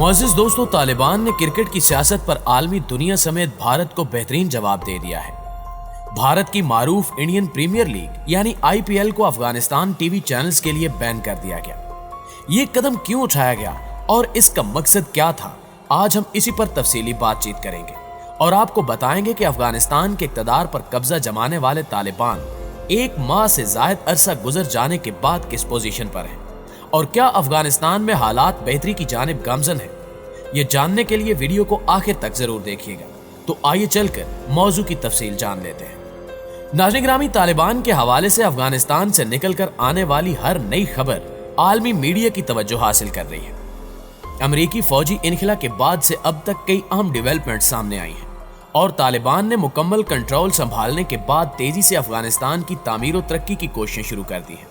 معزز دوستو، طالبان نے کرکٹ کی سیاست پر عالمی دنیا سمیت بھارت کو بہترین جواب دے دیا ہے۔ بھارت کی معروف انڈین پریمیئر لیگ یعنی IPL کو افغانستان ٹی وی چینلز کے لیے بین کر دیا گیا۔ یہ قدم کیوں اٹھایا گیا اور اس کا مقصد کیا تھا، آج ہم اسی پر تفصیلی بات چیت کریں گے اور آپ کو بتائیں گے کہ افغانستان کے اقتدار پر قبضہ جمانے والے طالبان ایک ماہ سے زائد عرصہ گزر جانے کے بعد کس پوزیشن پر ہیں اور کیا افغانستان میں حالات بہتری کی جانب گامزن ہیں۔ یہ جاننے کے لیے ویڈیو کو آخر تک ضرور دیکھیے گا۔ تو آئیے چل کر موضوع کی تفصیل جان لیتے ہیں۔ ناظرین گرامی، طالبان کے حوالے سے افغانستان سے نکل کر آنے والی ہر نئی خبر عالمی میڈیا کی توجہ حاصل کر رہی ہے۔ امریکی فوجی انخلا کے بعد سے اب تک کئی اہم ڈیولپمنٹ سامنے آئی ہیں اور طالبان نے مکمل کنٹرول سنبھالنے کے بعد تیزی سے افغانستان کی تعمیر و ترقی کی کوششیں شروع کر دی ہیں۔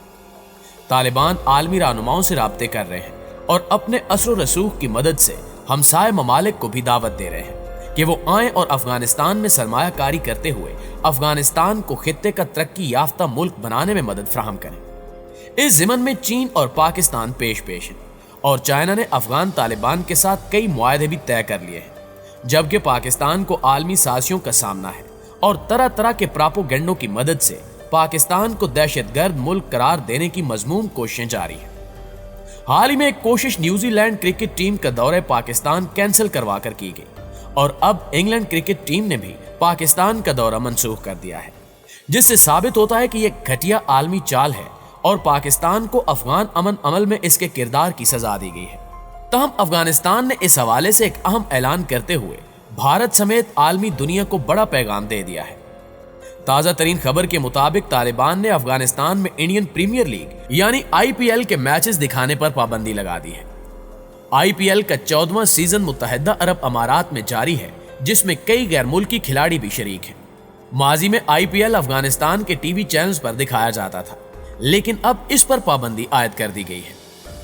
طالبان عالمی رہنماؤں سے رابطے کر رہے ہیں اور اپنے اثر و رسوخ کی مدد سے ہمسائے ممالک کو بھی دعوت دے رہے ہیں کہ وہ آئیں اور افغانستان میں سرمایہ کاری کرتے ہوئے افغانستان کو خطے کا ترقی یافتہ ملک بنانے میں مدد فراہم کریں۔ اس ضمن میں چین اور پاکستان پیش ہیں اور چائنا نے افغان طالبان کے ساتھ کئی معاہدے بھی طے کر لیے ہیں، جبکہ پاکستان کو عالمی سازشوں کا سامنا ہے اور طرح طرح کے پراپوگنڈوں کی مدد سے پاکستان کو دہشت گرد ملک قرار دینے کی مذموم کوششیں جاری ہیں۔ حال ہی میں ایک کوشش نیوزی لینڈ کرکٹ ٹیم کا دورہ پاکستان کینسل کروا کر کی گئی اور اب انگلینڈ کرکٹ ٹیم نے بھی پاکستان کا دورہ منسوخ کر دیا ہے، جس سے ثابت ہوتا ہے کہ یہ گھٹیا عالمی چال ہے اور پاکستان کو افغان امن عمل میں اس کے کردار کی سزا دی گئی ہے۔ تاہم افغانستان نے اس حوالے سے ایک اہم اعلان کرتے ہوئے بھارت سمیت عالمی دنیا کو بڑا پیغام دے دیا ہے۔ تازہ ترین خبر کے مطابق طالبان نے افغانستان میں انڈین پریمیئر لیگ یعنی IPL کے میچز دکھانے پر پابندی لگا دی ہے۔ IPL کا 14واں سیزن متحدہ عرب امارات میں جاری ہے، جس میں کئی غیر ملکی کھلاڑی بھی شریک ہیں۔ ماضی میں IPL افغانستان کے ٹی وی چینلز پر دکھایا جاتا تھا، لیکن اب اس پر پابندی عائد کر دی گئی ہے۔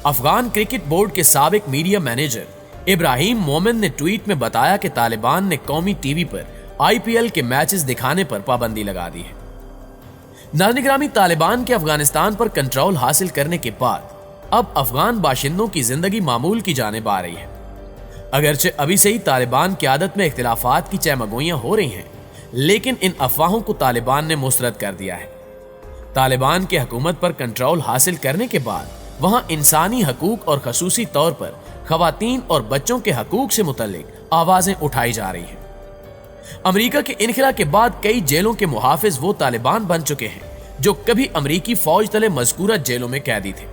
افغان کرکٹ بورڈ کے سابق میڈیا مینیجر ابراہیم مومن نے ٹویٹ میں بتایا کہ طالبان نے قومی ٹی وی پر IPL کے میچز دکھانے پر پابندی لگا دی ہے۔ ناظرین گرامی، طالبان کے افغانستان پر کنٹرول حاصل کرنے کے بعد اب افغان باشندوں کی زندگی معمول کی جانب آ رہی ہے۔ اگرچہ ابھی سے ہی طالبان قیادت میں اختلافات کی چہمگوئیاں ہو رہی ہیں، لیکن ان افواہوں کو طالبان نے مسترد کر دیا ہے۔ طالبان کی حکومت پر کنٹرول حاصل کرنے کے بعد وہاں انسانی حقوق اور خصوصی طور پر خواتین اور بچوں کے حقوق سے متعلق آوازیں اٹھائی جا رہی ہیں۔ امریکہ کے انخلا کے بعد کئی جیلوں کے محافظ وہ طالبان بن چکے ہیں جو کبھی امریکی فوج تلے مذکورہ جیلوں میں قیدی تھے۔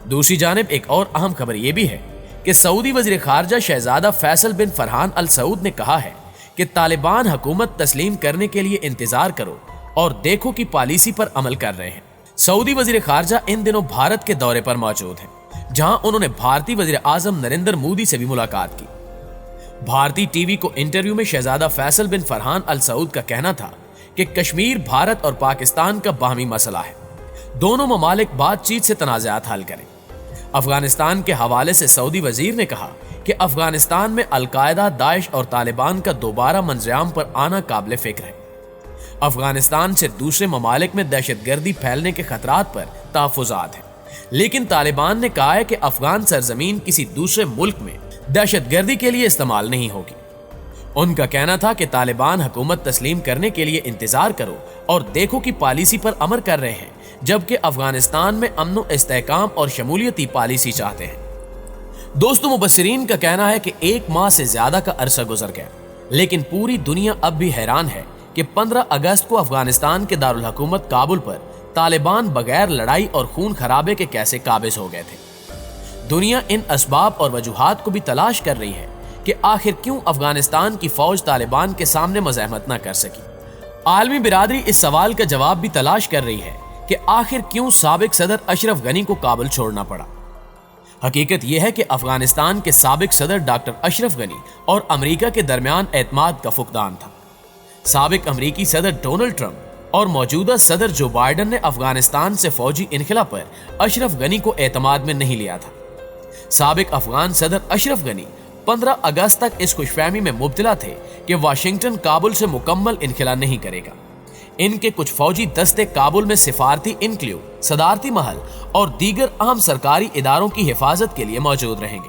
دوسری جانب ایک اور اہم خبر یہ بھی ہے کہ سعودی وزیر خارجہ شہزادہ فیصل بن فرحان ال سعود نے کہا ہے کہ طالبان حکومت تسلیم کرنے کے لیے انتظار کرو اور دیکھو کی پالیسی پر عمل کر رہے ہیں۔ سعودی وزیر خارجہ ان دنوں بھارت کے دورے پر موجود ہیں، جہاں انہوں نے بھارتی وزیر اعظم نریندر مودی سے بھی ملاقات کی۔ بھارتی ٹی وی کو انٹرویو میں شہزادہ فیصل بن فرحان ال سعود کا کہنا تھا کہ کشمیر بھارت اور پاکستان کا باہمی مسئلہ ہے، دونوں ممالک بات چیت سے تنازعات حل کریں۔ افغانستان کے حوالے سے سعودی وزیر نے کہا کہ افغانستان میں القاعدہ، داعش اور طالبان کا دوبارہ منظرعام پر آنا قابل فکر ہے۔ افغانستان سے دوسرے ممالک میں دہشت گردی پھیلنے کے خطرات پر تحفظات ہیں، لیکن طالبان نے کہا ہے کہ افغان سرزمین کسی دوسرے ملک میں دہشت گردی کے لیے استعمال نہیں ہوگی۔ ان کا کہنا تھا کہ طالبان حکومت تسلیم کرنے کے لیے انتظار کرو اور دیکھو کی پالیسی پر عمل کر رہے ہیں، جبکہ افغانستان میں امن و استحکام اور شمولیتی پالیسی چاہتے ہیں۔ دوستو، مبصرین کا کہنا ہے کہ ایک ماہ سے زیادہ کا عرصہ گزر گیا، لیکن پوری دنیا اب بھی حیران ہے کہ 15 اگست کو افغانستان کے دارالحکومت کابل پر طالبان بغیر لڑائی اور خون خرابے کے کیسے قابض ہو گئے تھے۔ دنیا ان اسباب اور وجوہات کو بھی تلاش کر رہی ہے کہ آخر کیوں افغانستان کی فوج طالبان کے سامنے مزاحمت نہ کر سکی۔ عالمی برادری اس سوال کا جواب بھی تلاش کر رہی ہے کہ آخر کیوں سابق صدر اشرف غنی کو کابل چھوڑنا پڑا۔ حقیقت یہ ہے کہ افغانستان کے سابق صدر ڈاکٹر اشرف غنی اور امریکہ کے درمیان اعتماد کا فقدان تھا۔ سابق امریکی صدر ڈونلڈ ٹرمپ اور موجودہ صدر جو بائیڈن نے افغانستان سے فوجی انخلا پر اشرف غنی کو اعتماد میں نہیں لیا تھا۔ سابق افغان صدر اشرف غنی 15 اگست تک اس خوش فہمی میں مبتلا تھے کہ واشنگٹن کابل سے مکمل انخلا نہیں کرے گا۔ ان کے کچھ فوجی دستے کابل میں سفارتی انکلیو، صدارتی محل اور دیگر اہم سرکاری اداروں کی حفاظت کے لیے موجود رہیں گے۔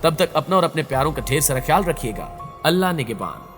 تب تک اپنا اور اپنے پیاروں کا ڈھیر سارا خیال رکھیے گا. اللہ نگہبان.